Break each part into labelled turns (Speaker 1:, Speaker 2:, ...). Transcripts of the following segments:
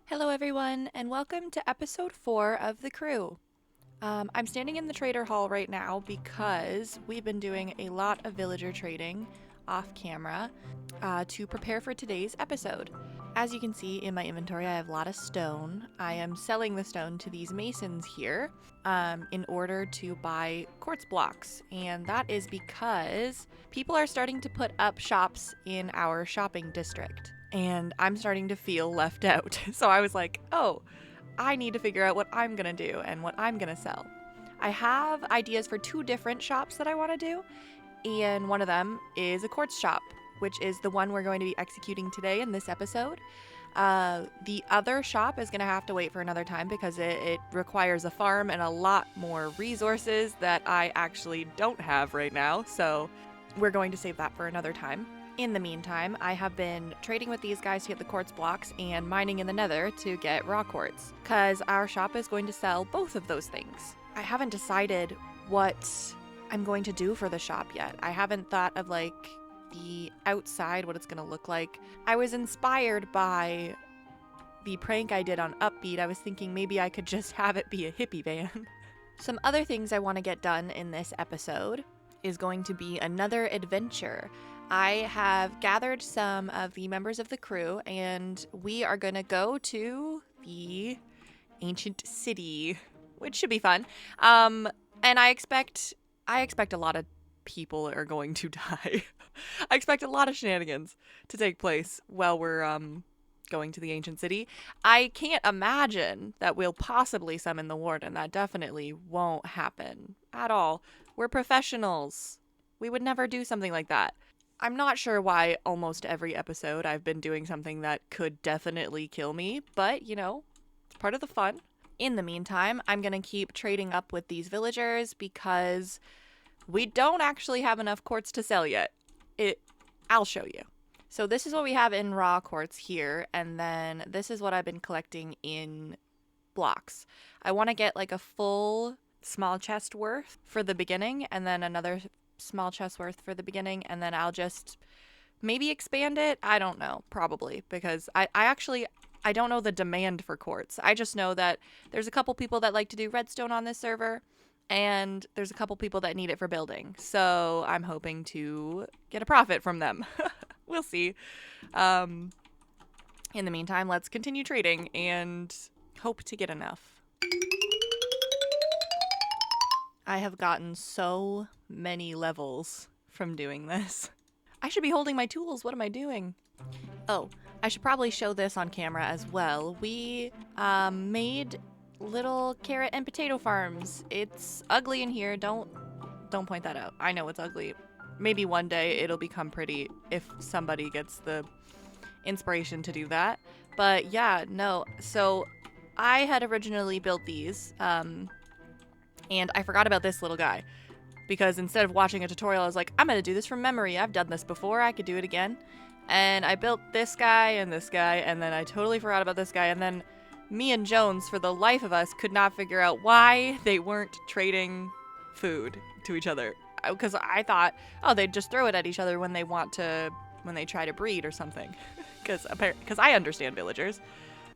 Speaker 1: Hello, everyone, and welcome to episode 4 of The Crew. I'm standing in the trader hall right now because we've been doing a lot of villager trading off camera to prepare for today's episode. As you can see in my inventory, I have a lot of stone. I am selling the stone to these masons here in order to buy quartz blocks, and that is because people are starting to put up shops in our shopping district, and I'm starting to feel left out. So I was like, oh, I need to figure out what I'm gonna do and what I'm gonna sell. I have ideas for 2 different shops that I want to do, and one of them is a quartz shop, which is the one we're going to be executing today in this episode. The other shop is going to have to wait for another time because it requires a farm and a lot more resources that I actually don't have right now, so we're going to save that for another time. In the meantime, I have been trading with these guys to get the quartz blocks and mining in the nether to get raw quartz, because our shop is going to sell both of those things. I haven't decided what I'm going to do for the shop yet. I haven't thought of like the outside, what it's going to look like. I was inspired by the prank I did on Upbeat. I was thinking maybe I could just have it be a hippie van. Some other things I want to get done in this episode is going to be another adventure. I have gathered some of the members of the crew and we are going to go to the ancient city, which should be fun. And I expect a lot of people are going to die. I expect a lot of shenanigans to take place while we're going to the ancient city. I can't imagine that we'll possibly summon the warden. That definitely won't happen at all. We're professionals. We would never do something like that. I'm not sure why almost every episode I've been doing something that could definitely kill me, but you know, it's part of the fun. In the meantime, I'm going to keep trading up with these villagers because we don't actually have enough quartz to sell yet. I'll show you. So this is what we have in raw quartz here, and then this is what I've been collecting in blocks. I want to get like a full small chest worth for the beginning, and then another small chest worth for the beginning, and then I'll just maybe expand it. I don't know, probably, because I don't know the demand for quartz. I just know that there's a couple people that like to do redstone on this server, and there's a couple people that need it for building. So I'm hoping to get a profit from them. We'll see. In the meantime, let's continue trading and hope to get enough. I have gotten so many levels from doing this. I should be holding my tools. What am I doing? Oh, I should probably show this on camera as well. We made little carrot and potato farms. It's ugly in here. Don't point that out. I know it's ugly. Maybe one day it'll become pretty if somebody gets the inspiration to do that. But yeah, no. So I had originally built these, and I forgot about this little guy because instead of watching a tutorial, I was like, I'm gonna do this from memory. I've done this before. I could do it again. And I built this guy, and then I totally forgot about this guy, and then me and Jones, for the life of us, could not figure out why they weren't trading food to each other. Because I thought, oh, they'd just throw it at each other when they try to breed or something. Because I understand villagers.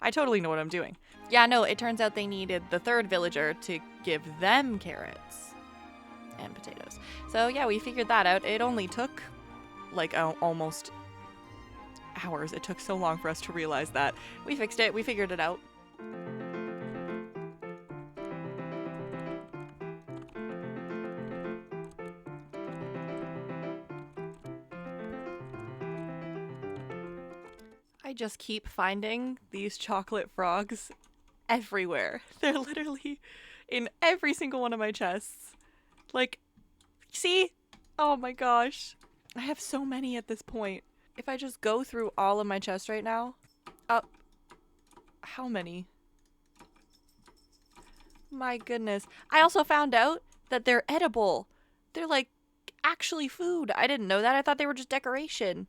Speaker 1: I totally know what I'm doing. Yeah, no, it turns out they needed the third villager to give them carrots and potatoes. So yeah, we figured that out. It only took like almost hours. It took so long for us to realize that. We fixed it. We figured it out. I just keep finding these chocolate frogs everywhere. They're literally in every single one of my chests. Like, see? Oh my gosh. I have so many at this point. If I just go through all of my chests right now. How many? My goodness. I also found out that they're edible. They're like actually food. I didn't know that. I thought they were just decoration.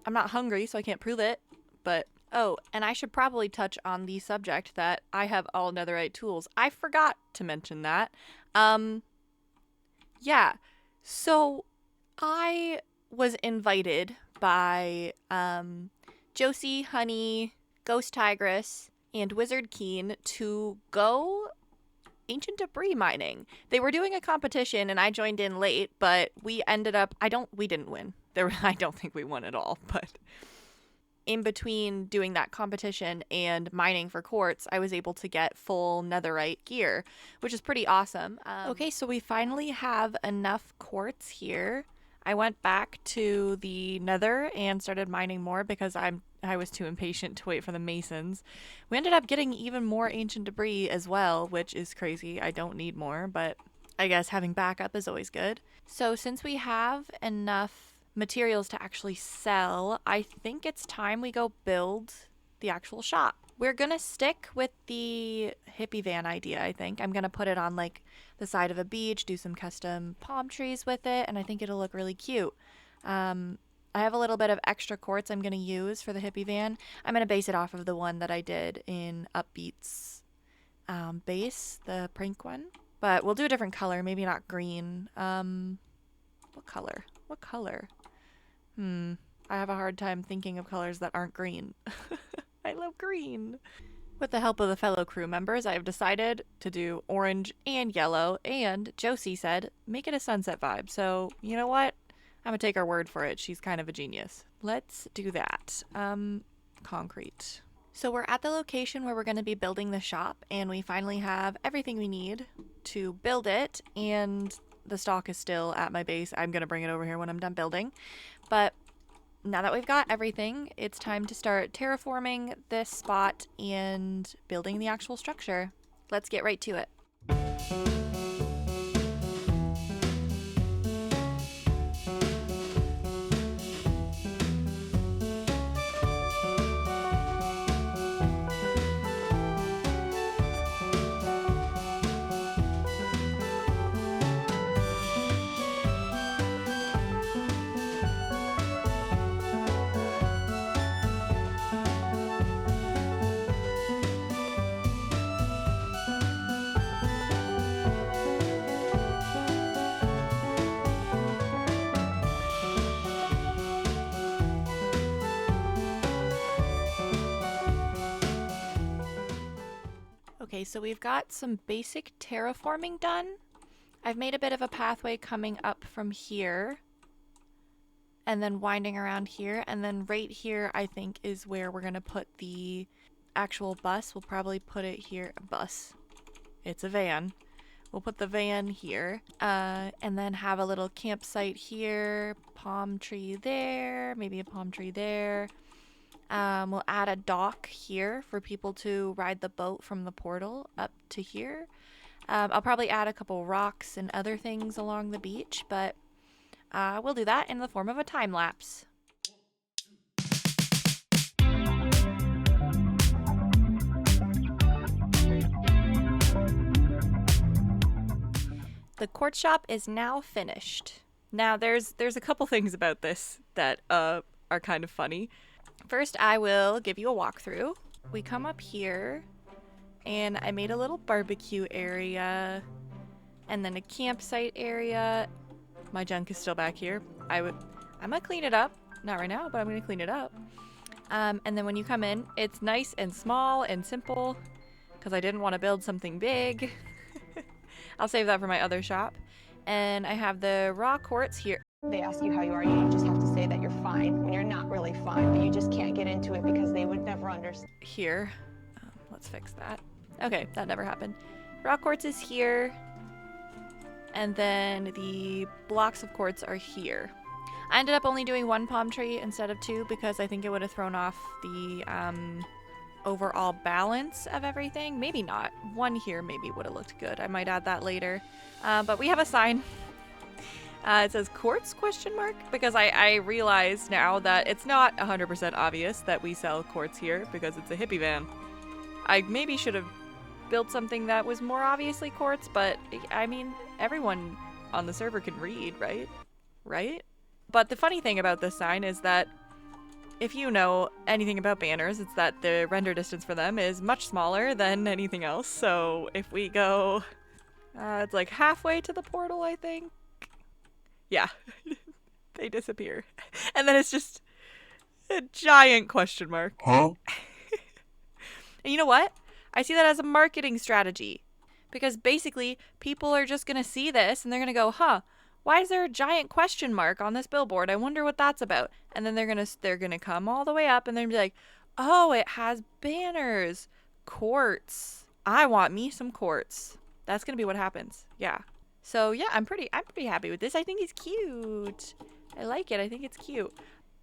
Speaker 1: I'm not hungry, so I can't prove it. But, oh, and I should probably touch on the subject that I have all netherite tools. I forgot to mention that. Yeah. So, I was invited by Josie, Honey, Ghost Tigress, and Wizard Keen to go ancient debris mining. They were doing a competition and I joined in late, but we ended up we didn't win. I don't think we won at all, but in between doing that competition and mining for quartz, I was able to get full netherite gear, which is pretty awesome. Okay, so we finally have enough quartz here. I went back to the nether and started mining more because I was too impatient to wait for the masons. We ended up getting even more ancient debris as well, which is crazy. I don't need more, but I guess having backup is always good. So since we have enough materials to actually sell, I think it's time we go build the actual shop. We're gonna stick with the hippie van idea, I think. I'm gonna put it on like the side of a beach, do some custom palm trees with it, and I think it'll look really cute. I have a little bit of extra quartz I'm gonna use for the hippie van. I'm gonna base it off of the one that I did in Upbeat's base, the prank one. But we'll do a different color, maybe not green. What color? What color? I have a hard time thinking of colors that aren't green. I love green. With the help of the fellow crew members, I have decided to do orange and yellow, and Josie said, make it a sunset vibe. So, you know what? I'm gonna take her word for it. She's kind of a genius. Let's do that. Concrete. So we're at the location where we're gonna be building the shop, and we finally have everything we need to build it, and the stock is still at my base. I'm gonna bring it over here when I'm done building. But now that we've got everything, it's time to start terraforming this spot and building the actual structure. Let's get right to it. Okay, so we've got some basic terraforming done. I've made a bit of a pathway coming up from here and then winding around here, and then right here I think is where we're gonna put the actual bus. We'll probably put it here. Bus. It's a van. We'll put the van here, and then have a little campsite here, palm tree there, maybe a palm tree there. We'll add a dock here for people to ride the boat from the portal up to here. I'll probably add a couple rocks and other things along the beach, but we'll do that in the form of a time lapse. The quartz shop is now finished. Now there's a couple things about this that are kind of funny. First, I will give you a walkthrough. We come up here, and I made a little barbecue area, and then a campsite area. My junk is still back here. I'm gonna clean it up. Not right now, but I'm gonna clean it up. And then when you come in, it's nice and small and simple, because I didn't want to build something big. I'll save that for my other shop. And I have the raw quartz here.
Speaker 2: They ask you how you are, you just have to say that you're fine when you're not really fine, but you just can't get into it because they would never understand.
Speaker 1: Here. Let's fix that. Okay, that never happened. Raw quartz is here. And then the blocks of quartz are here. I ended up only doing one palm tree instead of two because I think it would have thrown off the overall balance of everything. Maybe not. One here maybe would have looked good. I might add that later. But we have a sign. It says quartz ? Because I realize now that it's not 100% obvious that we sell quartz here because it's a hippie van. I maybe should have built something that was more obviously quartz, but I mean, everyone on the server can read, right? Right? But the funny thing about this sign is that if you know anything about banners, it's that the render distance for them is much smaller than anything else. So if we go, it's like halfway to the portal, I think. Yeah, they disappear. And then it's just a giant question mark.
Speaker 3: Huh?
Speaker 1: And you know what? I see that as a marketing strategy. Because basically, people are just going to see this and they're going to go, huh, why is there a giant question mark on this billboard? I wonder what that's about. And then they're gonna come all the way up and they're gonna be like, oh, it has banners, quartz. I want me some quartz. That's gonna be what happens. Yeah. So yeah, I'm pretty happy with this. I think it's cute. I like it. I think it's cute.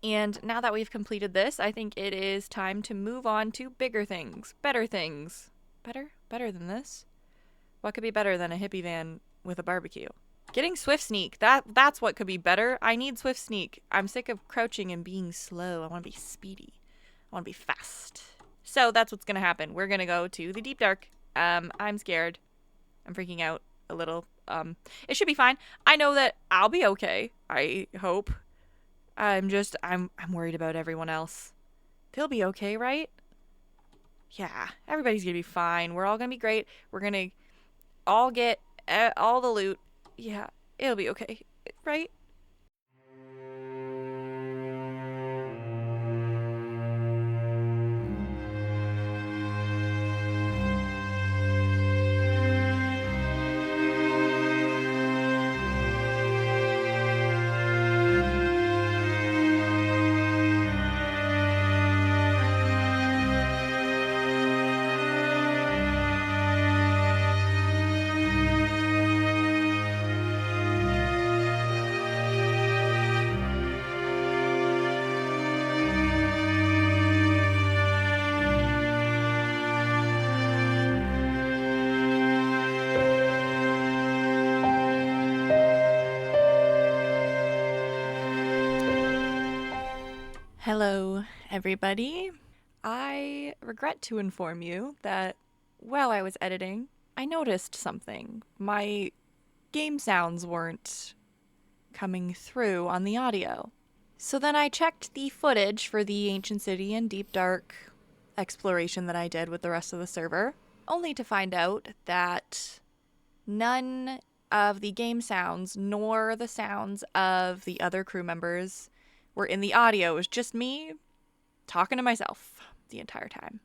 Speaker 1: And now that we've completed this, I think it is time to move on to bigger things, better things. Better than this. What could be better than a hippie van with a barbecue? Getting Swift Sneak. That's what could be better. I need Swift Sneak. I'm sick of crouching and being slow. I want to be speedy. I want to be fast. So that's what's going to happen. We're going to go to the deep dark. I'm scared. I'm freaking out a little. It should be fine. I know that I'll be okay. I hope. I'm worried about everyone else. They'll be okay, right? Yeah, everybody's going to be fine. We're all going to be great. We're going to all get all the loot. Yeah, it'll be okay, right? Hello, everybody. I regret to inform you that while I was editing, I noticed something. My game sounds weren't coming through on the audio. So then I checked the footage for the Ancient City and Deep Dark exploration that I did with the rest of the server, only to find out that none of the game sounds nor the sounds of the other crew members were in the audio. It was just me talking to myself the entire time.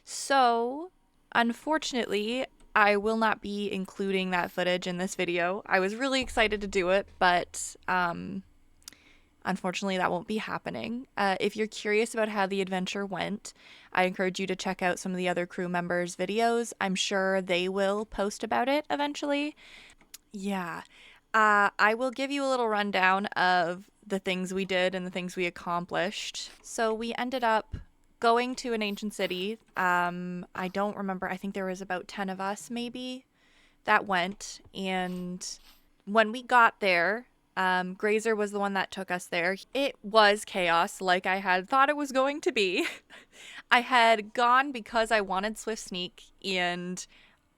Speaker 1: So, unfortunately, I will not be including that footage in this video. I was really excited to do it, but unfortunately, that won't be happening. If you're curious about how the adventure went, I encourage you to check out some of the other crew members' videos. I'm sure they will post about it eventually. Yeah. I will give you a little rundown of the things we did and the things we accomplished. So we ended up going to an ancient city. I don't remember. I think there was about 10 of us maybe that went. And when we got there, Grazer was the one that took us there. It was chaos like I had thought it was going to be. I had gone because I wanted Swift Sneak and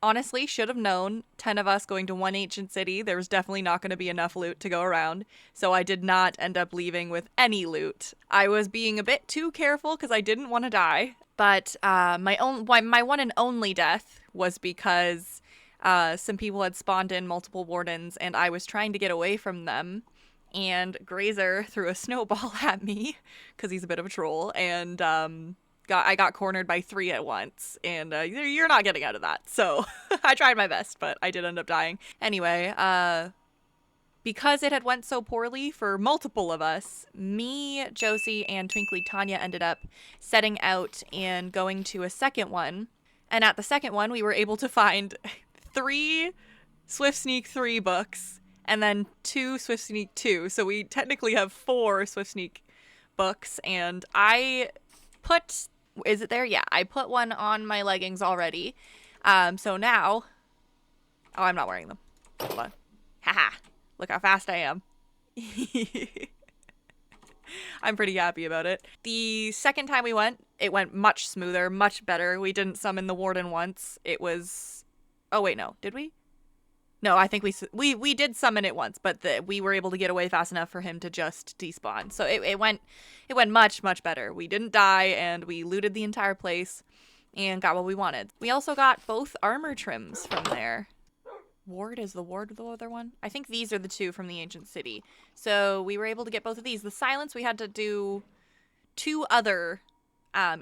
Speaker 1: honestly should have known 10 of us going to one ancient city, there was definitely not going to be enough loot to go around, so I did not end up leaving with any loot. I was being a bit too careful because I didn't want to die, but my one and only death was because some people had spawned in multiple wardens and I was trying to get away from them, and Grazer threw a snowball at me because he's a bit of a troll, and I got cornered by 3 at once, and you're not getting out of that. So I tried my best, but I did end up dying. Anyway, because it had went so poorly for multiple of us, me, Josie, and Twinkly Tanya ended up setting out and going to a second one. And at the second one, we were able to find 3 Swift Sneak 3 books, and then 2 Swift Sneak 2. So we technically have 4 Swift Sneak books, and I put... Is it there? Yeah, I put one on my leggings already. So now... Oh, I'm not wearing them. Hold on. Haha. Look how fast I am. I'm pretty happy about it. The second time we went, it went much smoother, much better. We didn't summon the warden once. It was... Oh, wait, no. Did we? No, I think we did summon it once, but we were able to get away fast enough for him to just despawn. So it went much, much better. We didn't die, and we looted the entire place and got what we wanted. We also got both armor trims from there. Ward is the other one? I think these are the 2 from the ancient city. So we were able to get both of these. The silence, we had to do 2 other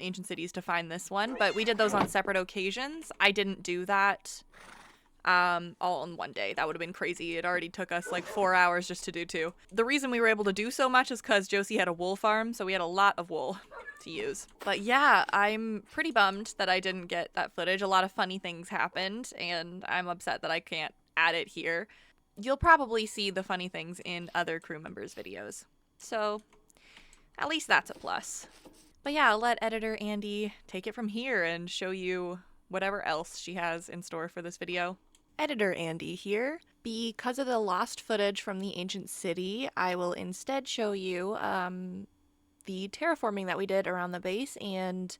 Speaker 1: ancient cities to find this one, but we did those on separate occasions. I didn't do that all in one day. That would have been crazy. It already took us like 4 hours just to do 2. The reason we were able to do so much is because Josie had a wool farm, so we had a lot of wool to use. But yeah, I'm pretty bummed that I didn't get that footage. A lot of funny things happened, and I'm upset that I can't add it here. You'll probably see the funny things in other crew members' videos. So at least that's a plus. But yeah, I'll let editor Andy take it from here and show you whatever else she has in store for this video. Editor Andy here. Because of the lost footage from the ancient city, I will instead show you the terraforming that we did around the base and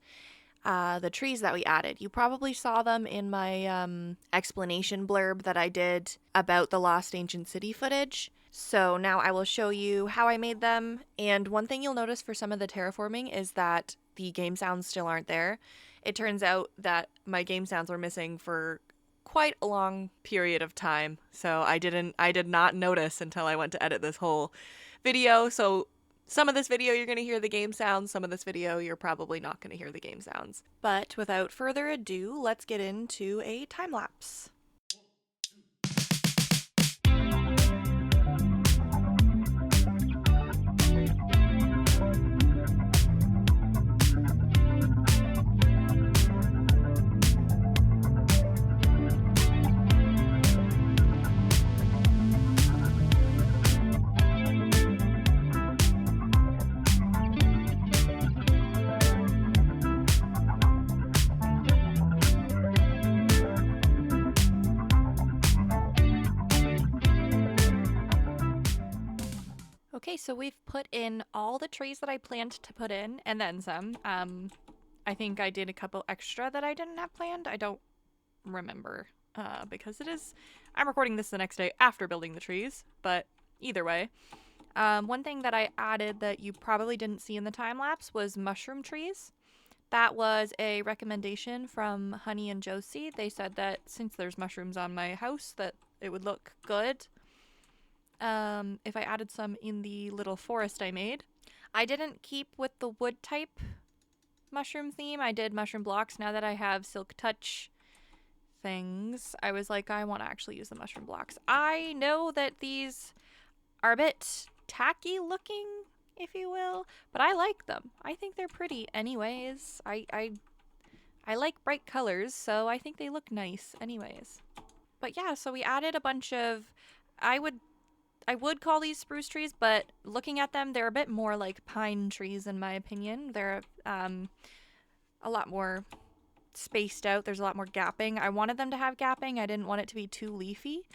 Speaker 1: the trees that we added. You probably saw them in my explanation blurb that I did about the lost ancient city footage. So now I will show you how I made them. And one thing you'll notice for some of the terraforming is that the game sounds still aren't there. It turns out that my game sounds were missing for quite a long period of time. So I did not notice until I went to edit this whole video. So some of this video you're going to hear the game sounds, some of this video you're probably not going to hear the game sounds. But without further ado, let's get into a time lapse. Okay, so we've put in all the trees that I planned to put in, and then some. I think I did a couple extra that I didn't have planned. I don't remember, because I'm recording this the next day after building the trees, but either way. One thing that I added that you probably didn't see in the time lapse was mushroom trees. That was a recommendation from Honey and Josie. They said that since there's mushrooms on my house that it would look good if I added some in the little forest I made. I didn't keep with the wood type mushroom theme. I did mushroom blocks. Now that I have Silk Touch things, I was like, I want to actually use the mushroom blocks. I know that these are a bit tacky looking, if you will, but I like them. I think they're pretty anyways. I like bright colors, so I think they look nice anyways. But yeah, so we added a bunch of, I would call these spruce trees, but looking at them, they're a bit more like pine trees in my opinion. They're a lot more spaced out. There's a lot more gapping. I wanted them to have gapping. I didn't want it to be too leafy.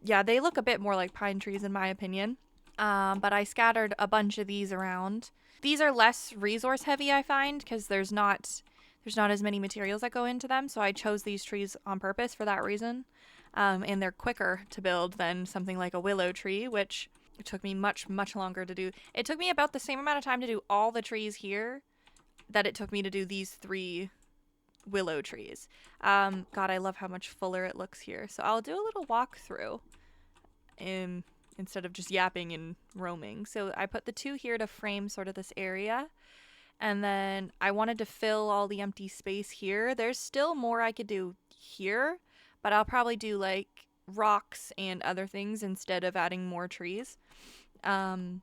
Speaker 1: Yeah, they look a bit more like pine trees in my opinion. But I scattered a bunch of these around. These are less resource heavy, I find, because there's not as many materials that go into them. So I chose these trees on purpose for that reason. And they're quicker to build than something like a willow tree, which it took me much, much longer to do. It took me about the same amount of time to do all the trees here that it took me to do these 3 willow trees. God, I love how much fuller it looks here. So I'll do a little walkthrough instead of just yapping and roaming. So I put the 2 here to frame sort of this area. And then I wanted to fill all the empty space here. There's still more I could do here, but I'll probably do like rocks and other things instead of adding more trees. And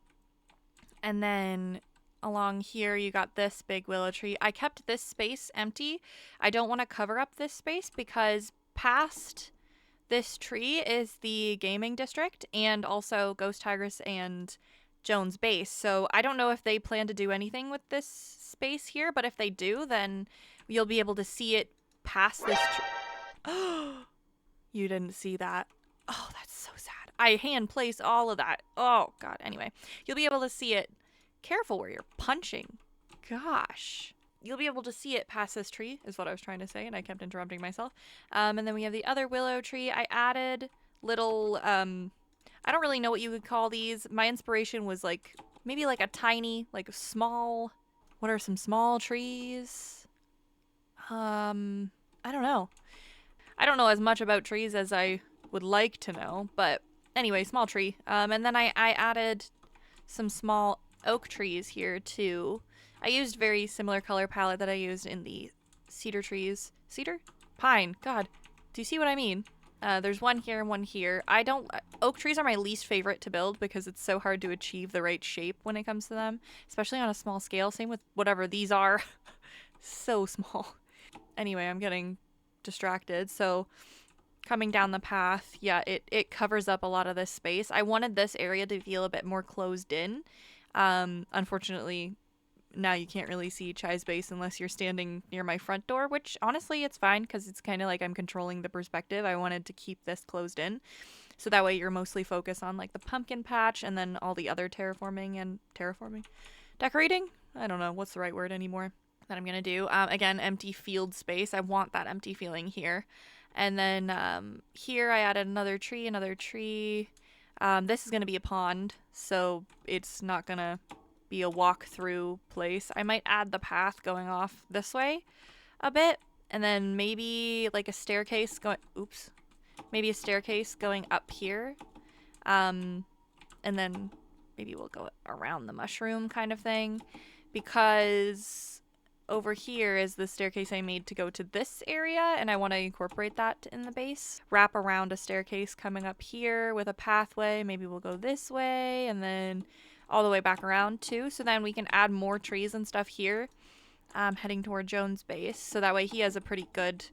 Speaker 1: then along here you got this big willow tree. I kept this space empty. I don't want to cover up this space because past this tree is the gaming district and also Ghost Tigress and Jones base. So I don't know if they plan to do anything with this space here, but if they do, then you'll be able to see it past this tree. You didn't see that. Oh, that's so sad. I hand placed all of that. Oh, God. Anyway, you'll be able to see it. Careful where you're punching. Gosh. You'll be able to see it past this tree, is what I was trying to say, and I kept interrupting myself. And then we have the other willow tree. I added little, I don't really know what you would call these. My inspiration was like, maybe like a tiny, like a small, what are some small trees? I don't know. I don't know as much about trees as I would like to know, but anyway, small tree. And then I added some small oak trees here too. I used very similar color palette that I used in the cedar trees. Cedar? Pine. God. Do you see what I mean? There's one here and one here. Oak trees are my least favorite to build because it's so hard to achieve the right shape when it comes to them, especially on a small scale. Same with whatever these are. So small. Anyway, I'm getting distracted. So coming down the path, yeah, it covers up a lot of this space. I wanted this area to feel a bit more closed in. Unfortunately, now you can't really see Chai's base unless you're standing near my front door, which honestly it's fine because it's kind of like I'm controlling the perspective. I wanted to keep this closed in so that way you're mostly focused on like the pumpkin patch and then all the other terraforming decorating. I don't know what's the right word anymore that I'm gonna do. Again, empty field space. I want that empty feeling here. And then here I added another tree. This is gonna be a pond, so it's not gonna be a walk-through place. I might add the path going off this way a bit, and then maybe like a staircase going. Oops, maybe a staircase going up here, and then maybe we'll go around the mushroom kind of thing, because over here is the staircase I made to go to this area, and I want to incorporate that in the base. Wrap around a staircase coming up here with a pathway. Maybe we'll go this way and then all the way back around too. So then we can add more trees and stuff here, heading toward Joan's base. So that way he has a pretty good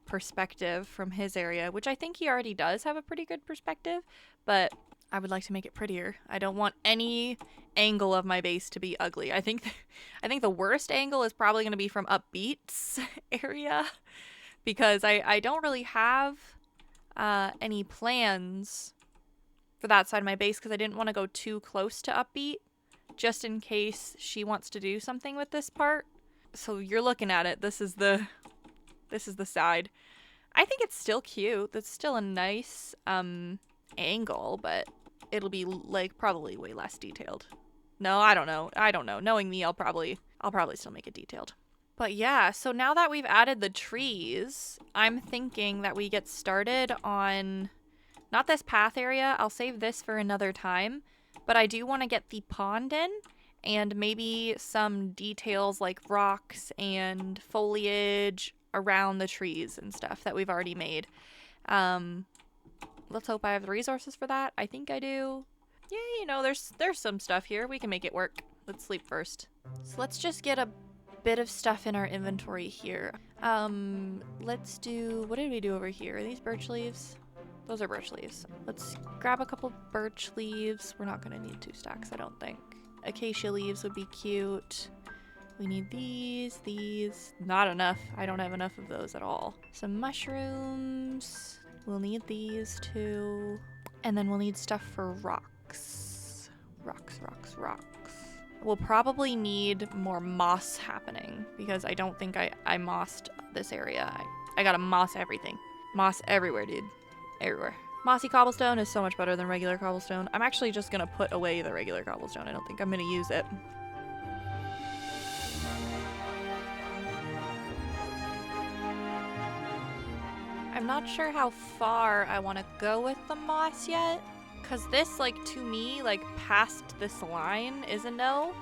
Speaker 1: perspective from his area, which I think he already does have a pretty good perspective, but I would like to make it prettier. I don't want any angle of my base to be ugly. I think the worst angle is probably going to be from Upbeat's area, because I don't really have any plans for that side of my base because I didn't want to go too close to Upbeat just in case she wants to do something with this part. So you're looking at it. This is the side. I think it's still cute. That's still a nice angle, but it'll be like probably way less detailed. No, I don't know. Knowing me, I'll probably still make it detailed. But yeah, so now that we've added the trees, I'm thinking that we get started on not this path area. I'll save this for another time, but I do want to get the pond in and maybe some details like rocks and foliage around the trees and stuff that we've already made. Let's hope I have the resources for that. I think I do. Yeah, you know, there's some stuff here. We can make it work. Let's sleep first. So let's just get a bit of stuff in our inventory here. Let's do, what did we do over here? Are these birch leaves? Those are birch leaves. Let's grab a couple birch leaves. We're not gonna need 2 stacks, I don't think. Acacia leaves would be cute. We need these. Not enough. I don't have enough of those at all. Some mushrooms. We'll need these too. And then we'll need stuff for rocks. Rocks. We'll probably need more moss happening because I don't think I mossed this area. I gotta moss everything. Moss everywhere, dude. Everywhere. Mossy cobblestone is so much better than regular cobblestone. I'm actually just gonna put away the regular cobblestone. I don't think I'm gonna use it. I'm not sure how far I want to go with the moss yet, because this, like, to me, like, past this line is a no,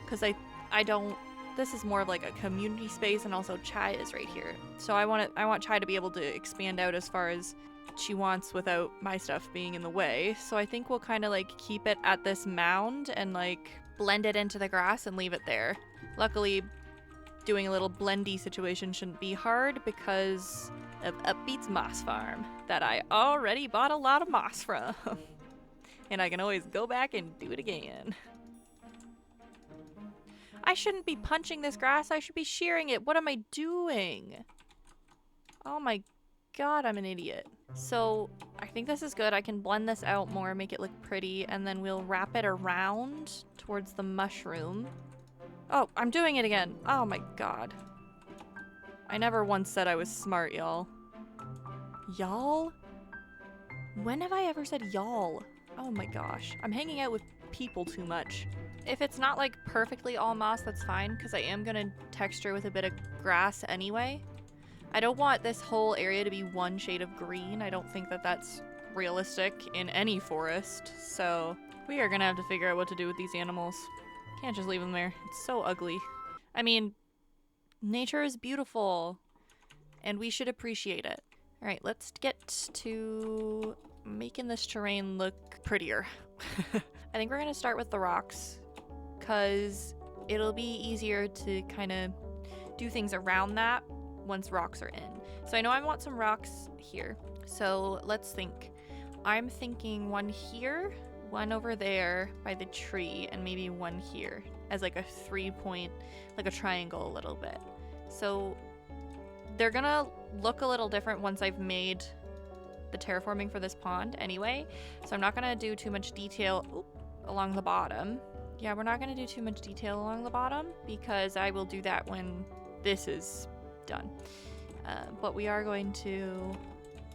Speaker 1: because I don't, this is more of like a community space, and also Chai is right here, so I want Chai to be able to expand out as far as she wants without my stuff being in the way. So I think we'll kind of like keep it at this mound and like blend it into the grass and leave it there. Luckily, doing a little blendy situation shouldn't be hard because of Upbeat's moss farm that I already bought a lot of moss from. And I can always go back and do it again. I shouldn't be punching this grass. I should be shearing it. What am I doing? Oh my god, I'm an idiot. So I think this is good. I can blend this out more, make it look pretty, and then we'll wrap it around towards the mushroom. Oh, I'm doing it again. Oh my god. I never once said I was smart, y'all. Y'all? When have I ever said y'all? Oh my gosh. I'm hanging out with people too much. If it's not like perfectly all moss, that's fine, because I am gonna texture with a bit of grass anyway. I don't want this whole area to be one shade of green. I don't think that that's realistic in any forest, so we are gonna have to figure out what to do with these animals. Can't just leave them there. It's so ugly. I mean, nature is beautiful and we should appreciate it. All right, let's get to making this terrain look prettier. I think we're gonna start with the rocks because it'll be easier to kind of do things around that once rocks are in. So I know I want some rocks here. So let's think. I'm thinking one here, one over there by the tree, and maybe one here as like a 3-point, like a triangle a little bit. So they're gonna look a little different once I've made the terraforming for this pond anyway. So I'm not gonna do too much detail along the bottom. Yeah, we're not gonna do too much detail along the bottom because I will do that when this is done. But we are going to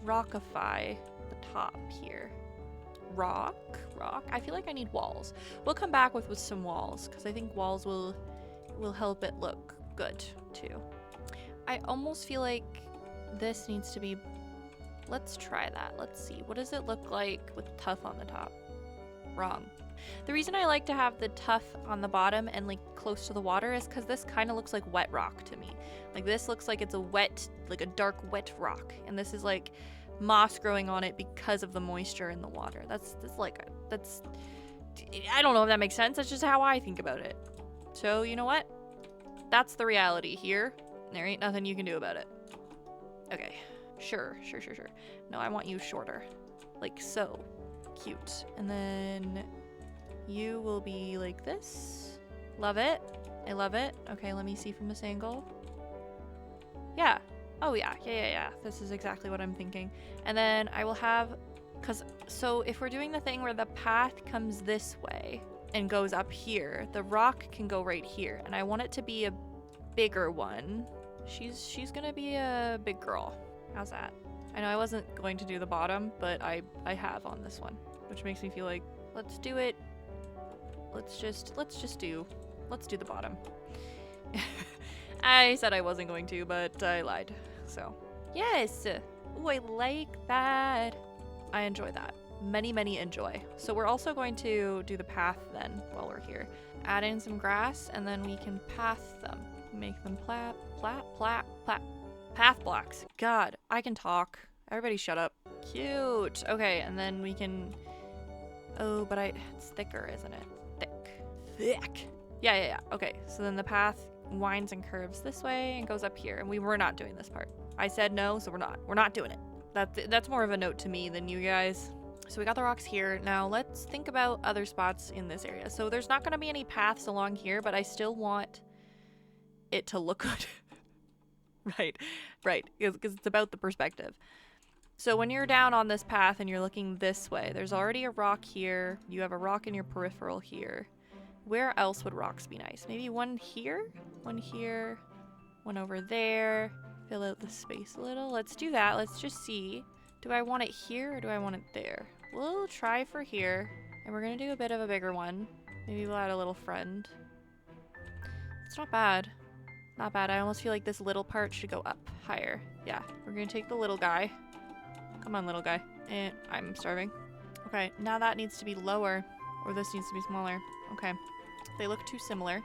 Speaker 1: rockify the top here. Rock. I feel like I need walls. We'll come back with some walls because I think walls will help it look good too. I almost feel like this needs to be, let's try that. Let's see. What does it look like with tuff on the top? Wrong. The reason I like to have the tuff on the bottom and like close to the water is because this kind of looks like wet rock to me. Like this looks like it's a wet, like a dark wet rock. And this is like moss growing on it because of the moisture in the water. That's I don't know if that makes sense. That's just how I think about it. So you know what? That's the reality here. There ain't nothing you can do about it. Okay, sure. No, I want you shorter. Like so. Cute. And then you will be like this. Love it. I love it. Okay, let me see from this angle. Yeah. Oh yeah. This is exactly what I'm thinking. And then I will have, so if we're doing the thing where the path comes this way and goes up here, the rock can go right here. And I want it to be a bigger one. She's gonna be a big girl. How's that? I know I wasn't going to do the bottom, but I have on this one, which makes me feel like let's do it. Let's do the bottom. I said I wasn't going to, but I lied. So yes. Oh, I like that. I enjoy that. Many enjoy. So we're also going to do the path then while we're here. Add in some grass and then we can path them. Make them path blocks. God, I can talk. Everybody shut up. Cute. Okay, and then we can, oh, but it's thicker, isn't it? Thick. Yeah. Okay, so then the path winds and curves this way and goes up here, and we were not doing this part. I said no, so we're not doing it. That's more of a note to me than you guys. So we got the rocks here. Now let's think about other spots in this area. So there's not gonna be any paths along here, but I still want it to look good. Right, because it's about the perspective. So when you're down on this path and you're looking this way, there's already a rock here. You have a rock in your peripheral here. Where else would rocks be nice? Maybe one here, one here, one over there. Fill out the space a little. Let's do that. Let's just see. Do I want it here or do I want it there? We'll try for here. And we're gonna do a bit of a bigger one. Maybe we'll add a little friend. It's not bad. Not bad. I almost feel like this little part should go up higher. Yeah, we're gonna take the little guy. Come on, little guy. And I'm starving. Okay, now that needs to be lower, or this needs to be smaller. Okay, they look too similar,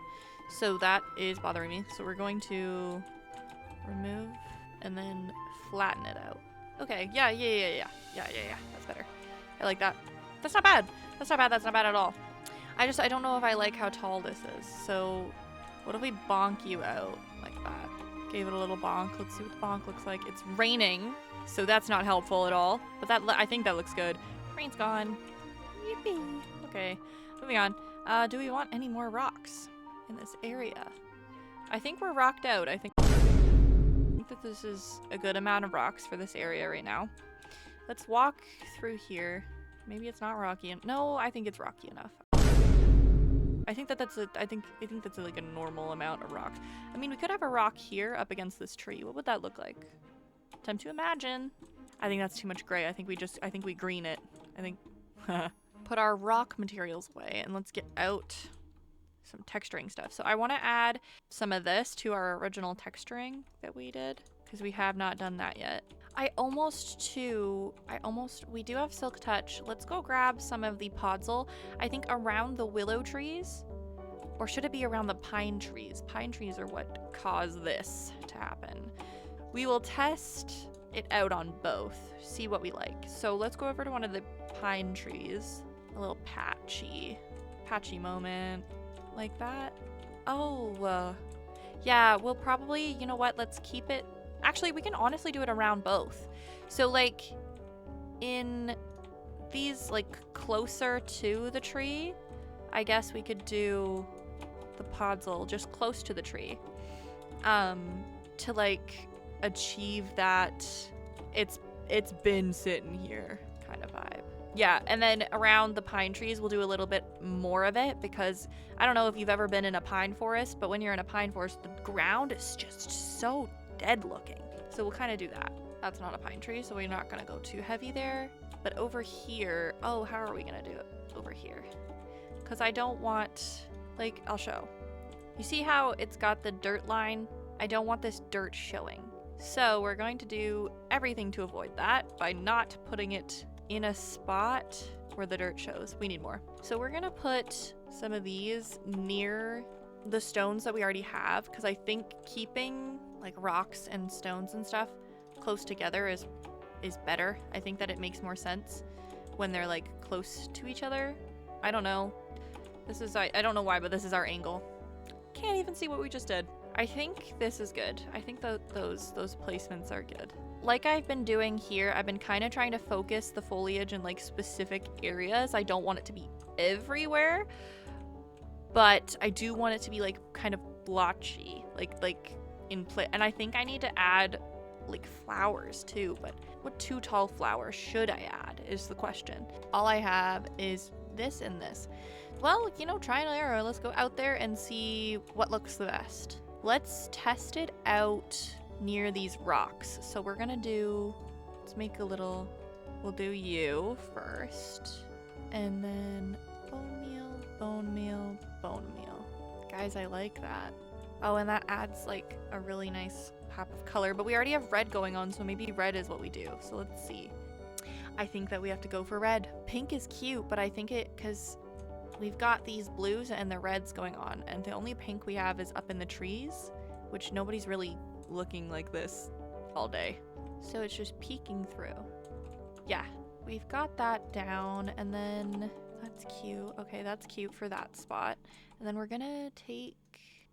Speaker 1: so that is bothering me. So we're going to remove and then flatten it out. Okay, yeah. That's better. I like that. That's not bad. That's not bad at all. I don't know if I like how tall this is. So what if we bonk you out like that? Gave it a little bonk. Let's see what the bonk looks like. It's raining, so that's not helpful at all. But I think that looks good. Rain's gone. Yippee. Okay, moving on. Do we want any more rocks in this area? I think we're rocked out. I think that this is a good amount of rocks for this area right now. Let's walk through here. Maybe it's not rocky. No, I think it's rocky enough. I think that's like a normal amount of rocks. I mean, we could have a rock here up against this tree. What would that look like? Time to imagine. I think that's too much gray. I think we green it. I think put our rock materials away and let's get out some texturing stuff. So I want to add some of this to our original texturing that we did because we have not done that yet. We do have Silk Touch. Let's go grab some of the Podzol. I think around the willow trees, Or should it be around the pine trees? Pine trees are what cause this to happen. We will test it out on both, see what we like. So let's go over to one of the pine trees. A little patchy moment like that. Oh, yeah, we'll probably, you know what, let's keep it. Actually, we can honestly do it around both. So like in these like closer to the tree, I guess we could do the podzol just close to the tree to like achieve that it's been sitting here kind of vibe. Yeah, and then around the pine trees we'll do a little bit more of it because I don't know if you've ever been in a pine forest, but when you're in a pine forest the ground is just so dead looking. So we'll kind of do that. That's not a pine tree, so we're not going to go too heavy there. But over here, oh, how are we going to do it over here? Because I don't want, like, I'll show. You see how it's got the dirt line? I don't want this dirt showing. So we're going to do everything to avoid that by not putting it in a spot where the dirt shows. We need more. So we're going to put some of these near the stones that we already have because I think keeping like rocks and stones and stuff close together is better. I think that it makes more sense when they're like close to each other. I don't know. This is, I don't know why, but this is our angle. Can't even see what we just did. I think this is good. I think those placements are good. Like I've been doing here, I've been kind of trying to focus the foliage in like specific areas. I don't want it to be everywhere, but I do want it to be like kind of blotchy, like in place. And I think I need to add like flowers too, but what too tall flowers should I add is the question. All I have is this and this. Well, you know, try and error. Let's go out there and see what looks the best. Let's test it out near these rocks. So we're gonna do, let's make a little, we'll do you first. And then bone meal, bone meal, bone meal. Guys, I like that. Oh, and that adds like a really nice pop of color, but we already have red going on, so maybe red is what we do. So let's see. I think that we have to go for red. Pink is cute, but I think it, because we've got these blues and the reds going on, and the only pink we have is up in the trees, which nobody's really looking like this all day. So it's just peeking through. Yeah, we've got that down, and then that's cute. Okay, that's cute for that spot. And then we're gonna take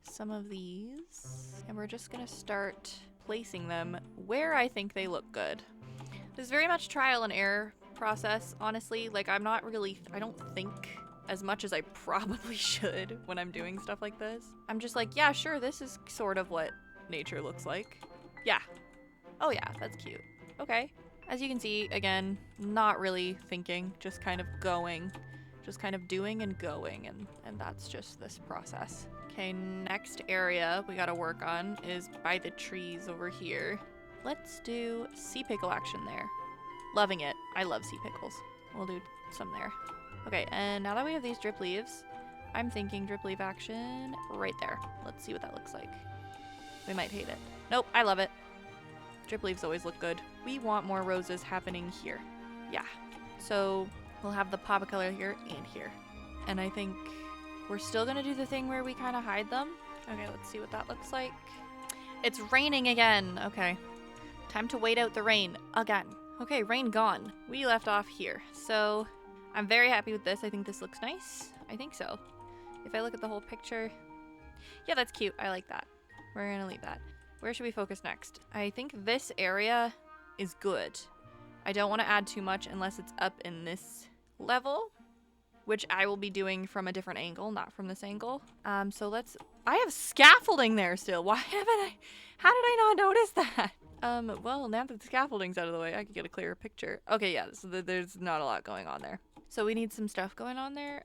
Speaker 1: some of these, and we're just gonna start placing them where I think they look good. This is very much trial and error process, honestly. Like I don't think as much as I probably should when I'm doing stuff like this. I'm just like, yeah, sure, this is sort of what nature looks like. Yeah. Oh yeah, that's cute. Okay. As you can see, again, not really thinking, just kind of going. Just kind of doing and going, and that's just this process. Okay, next area we gotta work on is by the trees over here. Let's do sea pickle action there. Loving it. I love sea pickles. We'll do some there. Okay, and now that we have these drip leaves, I'm thinking drip leaf action right there. Let's see what that looks like. We might hate it. Nope, I love it. Drip leaves always look good. We want more roses happening here. Yeah. So we'll have the pop of color here and here. And I think we're still gonna do the thing where we kind of hide them. Okay, let's see what that looks like. It's raining again. Okay. Time to wait out the rain again. Okay, rain gone. We left off here. So I'm very happy with this. I think this looks nice. I think so. If I look at the whole picture. Yeah, that's cute. I like that. We're gonna leave that. Where should we focus next? I think this area is good. I don't want to add too much unless it's up in this level, which I will be doing from a different angle, not from this angle. So I have scaffolding there still. How did I not notice that? Well, now that the scaffolding's out of the way, I can get a clearer picture. Okay, yeah, so there's not a lot going on there. So we need some stuff going on there.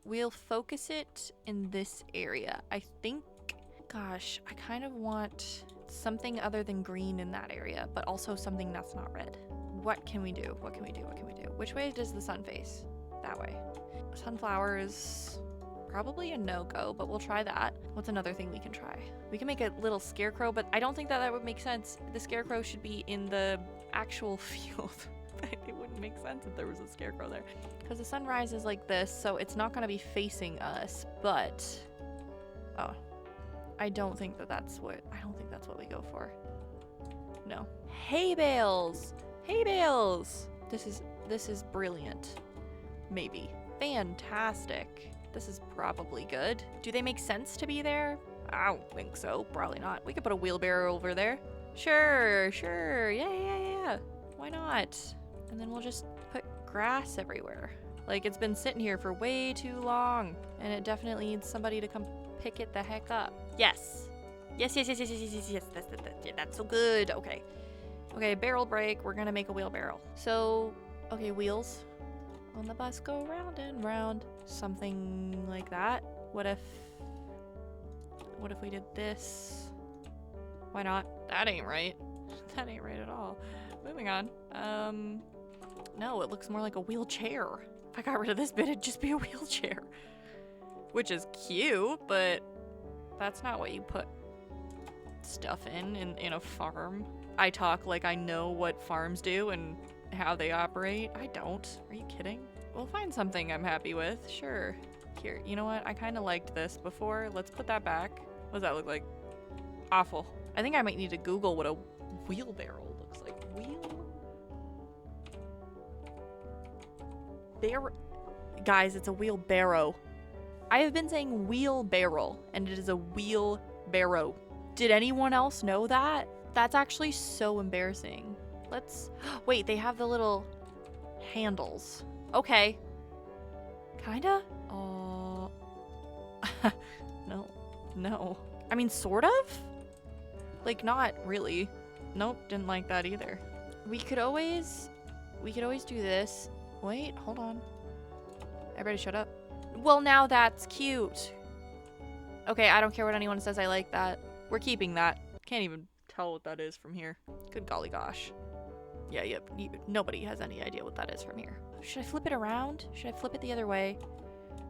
Speaker 1: We'll focus it in this area. I think, gosh, I kind of want something other than green in that area, but also something that's not red. What can we do? What can we do? What can we do? Which way does the sun face? That way. Sunflower is probably a no-go, but we'll try that. What's another thing we can try? We can make a little scarecrow, but I don't think that would make sense. The scarecrow should be in the actual field. It wouldn't make sense if there was a scarecrow there. Because the sunrise is like this, so it's not going to be facing us, but Oh, I don't think that's what we go for. No. Hay bales! Hay bales! This is brilliant. Maybe. Fantastic. This is probably good. Do they make sense to be there? I don't think so. Probably not. We could put a wheelbarrow over there. Sure. Yeah. Why not? And then we'll just put grass everywhere. Like, it's been sitting here for way too long, and it definitely needs somebody to come pick it the heck up. Yes. Yes. That's so good. Okay, barrel break. We're gonna make a wheelbarrow. So, okay, wheels on the bus go round and round. Something like that. What if we did this? Why not? That ain't right. That ain't right at all. Moving on. No, it looks more like a wheelchair. If I got rid of this bit, it'd just be a wheelchair. Which is cute, but that's not what you put stuff in a farm. I talk like I know what farms do and how they operate. I don't. Are you kidding? We'll find something I'm happy with. Sure. Here, you know what? I kind of liked this before. Let's put that back. What does that look like? Awful. I think I might need to Google what a wheelbarrow looks like. Guys, it's a wheelbarrow. I have been saying wheelbarrow, and it is a wheelbarrow. Did anyone else know that? That's actually so embarrassing. Wait, they have the little handles. Okay. Kinda? No. I mean, sort of? Like, not really. Nope, didn't like that either. We could always do this. Wait, hold on. Everybody shut up. Well, now that's cute. Okay, I don't care what anyone says, I like that. We're keeping that. Can't even tell what that is from here. Good golly gosh. Yeah, yep. Nobody has any idea what that is from here. Should I flip it around? Should I flip it the other way?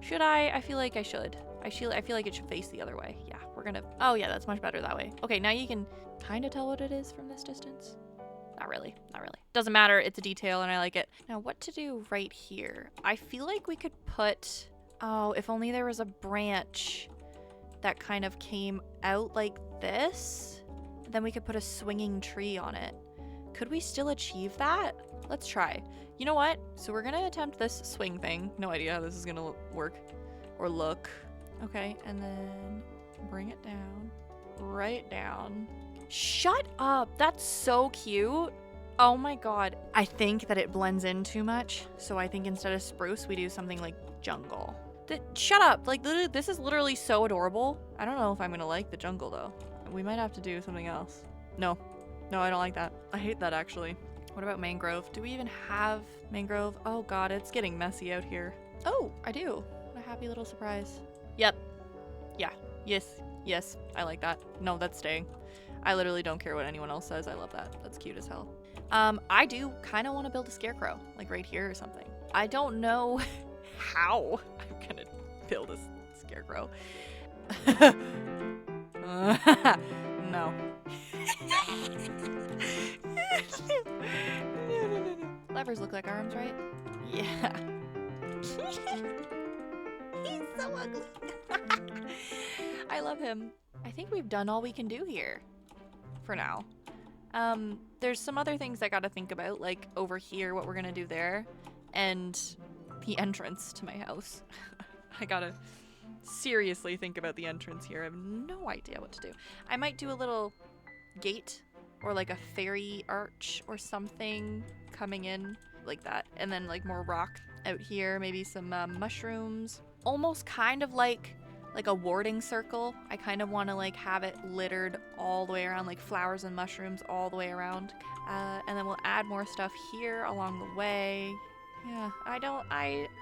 Speaker 1: Should I? I feel like I should. I feel like it should face the other way. Yeah, we're gonna... Oh, yeah, that's much better that way. Okay, now you can kind of tell what it is from this distance. Not really. Doesn't matter. It's a detail, and I like it. Now, what to do right here? I feel like we could put... Oh, if only there was a branch that kind of came out like this. Then we could put a swinging tree on it. Could we still achieve that? Let's try. You know what? So we're gonna attempt this swing thing. No idea how this is gonna work or look. Okay, and then bring it down. Right down. Shut up! That's so cute. Oh my god. I think that it blends in too much. So I think instead of spruce, we do something like jungle. Shut up! Like, this is literally so adorable. I don't know if I'm gonna like the jungle though. We might have to do something else. No, I don't like that. I hate that actually. What about mangrove? Do we even have mangrove? Oh god, it's getting messy out here. Oh, I do. What a happy little surprise. Yep. Yeah. Yes. I like that. No, that's staying. I literally don't care what anyone else says. I love that. That's cute as hell. I do kind of want to build a scarecrow, like right here or something. I don't know how I'm gonna build a scarecrow. No. No. Levers look like arms, right? Yeah. He's so ugly. I love him. I think we've done all we can do here for now. There's some other things I gotta think about, like over here, what we're gonna do there, and the entrance to my house. I gotta seriously think about the entrance here. I have no idea what to do. I might do a little gate or like a fairy arch or something coming in like that, and then like more rock out here, maybe some mushrooms, almost kind of like a warding circle. I kind of want to like have it littered all the way around, like flowers and mushrooms all the way around, and then we'll add more stuff here along the way. Yeah,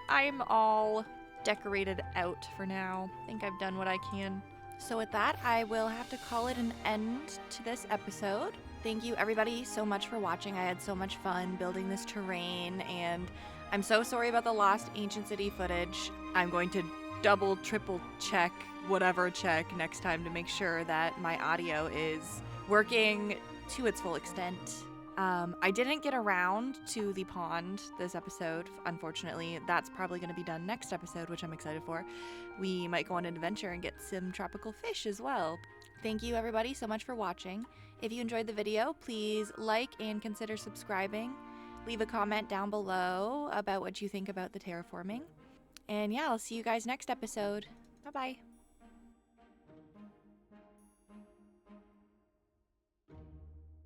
Speaker 1: I'm all decorated out for now. I think I've done what I can. So with that, I will have to call it an end to this episode. Thank you everybody so much for watching. I had so much fun building this terrain, and I'm so sorry about the lost Ancient City footage. I'm going to double, triple check, whatever check next time to make sure that my audio is working to its full extent. I didn't get around to the pond this episode, unfortunately. That's probably going to be done next episode, which I'm excited for. We might go on an adventure and get some tropical fish as well. Thank you everybody so much for watching. If you enjoyed the video, please like and consider subscribing. Leave a comment down below about what you think about the terraforming. And yeah, I'll see you guys next episode. Bye-bye.